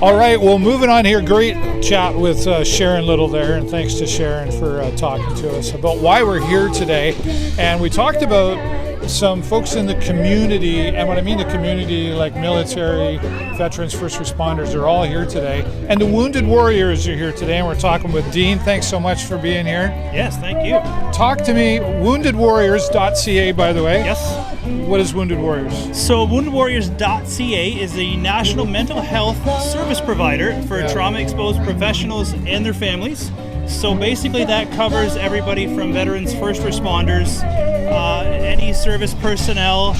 All right, well, moving on here. Great chat with Sharon Little there, and thanks to Sharon for talking to us about why we're here today. And we talked about some folks in the community, and when I mean the community, like military, veterans, first responders, are all here today. And the Wounded Warriors are here today, and we're talking with Dean. Thanks so much for being here. Yes, thank you. Talk to me, woundedwarriors.ca, by the way. Yes. What is Wounded Warriors? So woundedwarriors.ca is a national mental health service provider for trauma-exposed professionals and their families. So basically that covers everybody from veterans, first responders, any service personnel,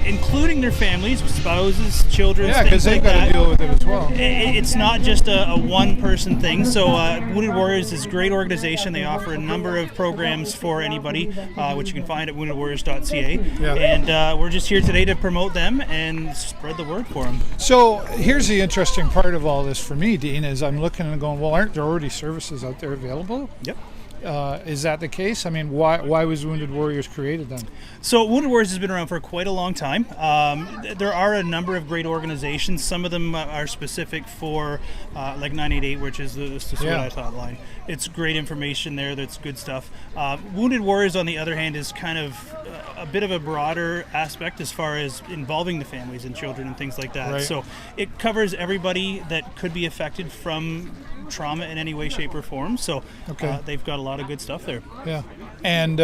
including their families, spouses, children, yeah, things like that. Yeah, because they've got to deal with it as well. It's not just a one-person thing. So Wounded Warriors is a great organization. They offer a number of programs for anybody, which you can find at woundedwarriors.ca. Yeah. And we're just here today to promote them and spread the word for them. So here's the interesting part of all this for me, Dean, is I'm looking and going, well, aren't there already services out there available? Yep. Is that the case? I mean, why was Wounded Warriors created then? So Wounded Warriors has been around for quite a long time. There are a number of great organizations. Some of them are specific for like 988, which is the suicide hotline. It's great information there. That's good stuff. Wounded Warriors, on the other hand, is kind of a bit of a broader aspect as far as involving the families and children and things like that. Right. So it covers everybody that could be affected from trauma in any way, shape, or form. So they've got a lot of good stuff there. Yeah. And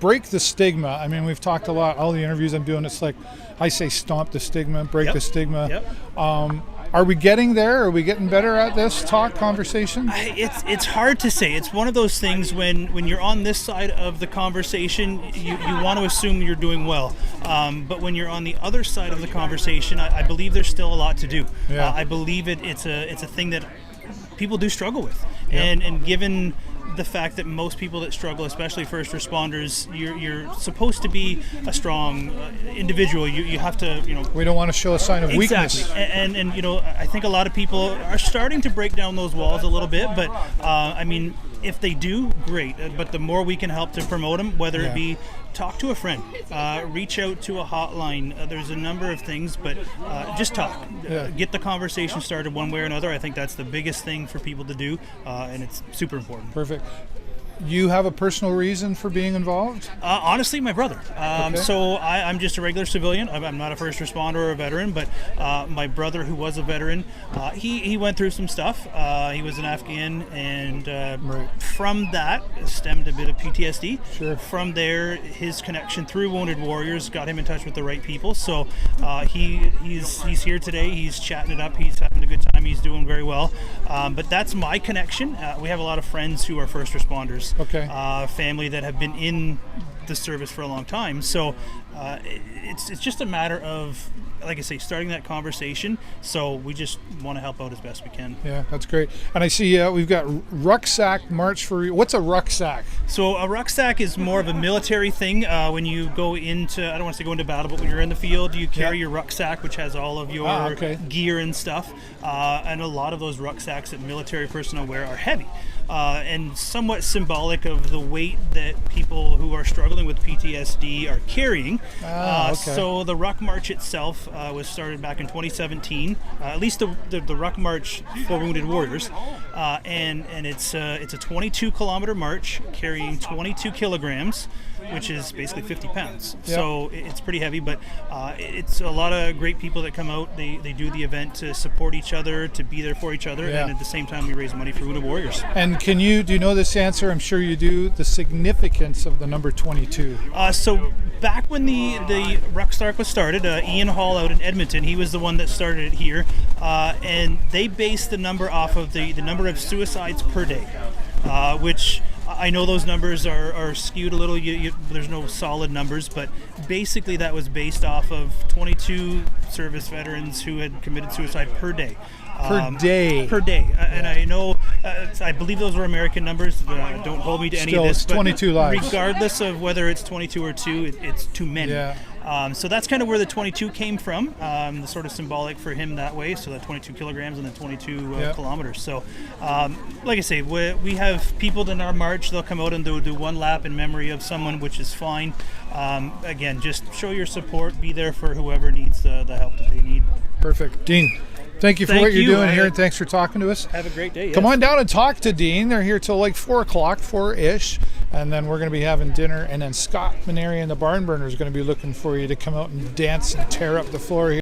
break the stigma. I mean, we've talked a lot, all the interviews I'm doing, it's like, I say stomp the stigma, break the stigma. Yep. Are we getting there? Are we getting better at this conversation? It's hard to say. It's one of those things when you're on this side of the conversation, you want to assume you're doing well. But when you're on the other side of the conversation, I believe there's still a lot to do. Yeah. I believe it's a thing that people do struggle with. Yep. And given the fact that most people that struggle, especially first responders, you're supposed to be a strong individual. You have to, we don't want to show a sign of weakness. Exactly. And I think a lot of people are starting to break down those walls a little bit, but I mean, if they do, great. But the more we can help to promote them, whether it be talk to a friend, reach out to a hotline. There's a number of things, but just talk. Get the conversation started one way or another. I think that's the biggest thing for people to do, and it's super important. Perfect. You have a personal reason for being involved? Honestly, my brother. So I'm just a regular civilian. I'm not a first responder or a veteran, but my brother, who was a veteran, he went through some stuff. He was an Afghan, and from that stemmed a bit of PTSD. Sure. From there, his connection through Wounded Warriors got him in touch with the right people. So he's here today. He's chatting it up. He's having a good time. He's doing very well. But that's my connection. We have a lot of friends who are first responders. Family that have been in the service for a long time. So it's just a matter of, like I say, starting that conversation. So we just want to help out as best we can. Yeah, that's great. And I see we've got Rucksack March for... What's a rucksack? So a rucksack is more of a military thing. When you go into, I don't want to say go into battle, but when you're in the field, you carry your rucksack, which has all of your gear and stuff. And a lot of those rucksacks that military personnel wear are heavy. And somewhat symbolic of the weight that people who are struggling with PTSD are carrying. So the Ruck March itself was started back in 2017, at least the Ruck March for Wounded Warriors, and it's a 22-kilometer march carrying 22 kilograms, which is basically 50 pounds. Yep. So it's pretty heavy, but it's a lot of great people that come out. They do the event to support each other, to be there for each other, and at the same time we raise money for Wounded Warriors. And do you know this answer? I'm sure you do. The significance of the number 22. So back when the Rucksack was started, Ian Hall out in Edmonton, he was the one that started it here, and they based the number off of the number of suicides per day, which I know those numbers are skewed a little. There's no solid numbers, but basically that was based off of 22 service veterans who had committed suicide per day. Per day. And I know, I believe those were American numbers. Don't hold me to any of this. Still, it's 22 lives. Regardless of whether it's 22 or 2, it's too many. Yeah. So that's kind of where the 22 came from, the sort of symbolic for him that way. So that 22 kilograms and the 22 kilometers. So, like I say, we have people in our march. They'll come out and they'll do one lap in memory of someone, which is fine. Again, just show your support. Be there for whoever needs the help that they need. Perfect. Dean, Thank you for what you're doing here, and thanks for talking to us. Have a great day. Come on down and talk to Dean. They're here till like 4 o'clock, 4-ish. And then we're going to be having dinner. And then Scott Maneri and the Barn Burner is going to be looking for you to come out and dance and tear up the floor here.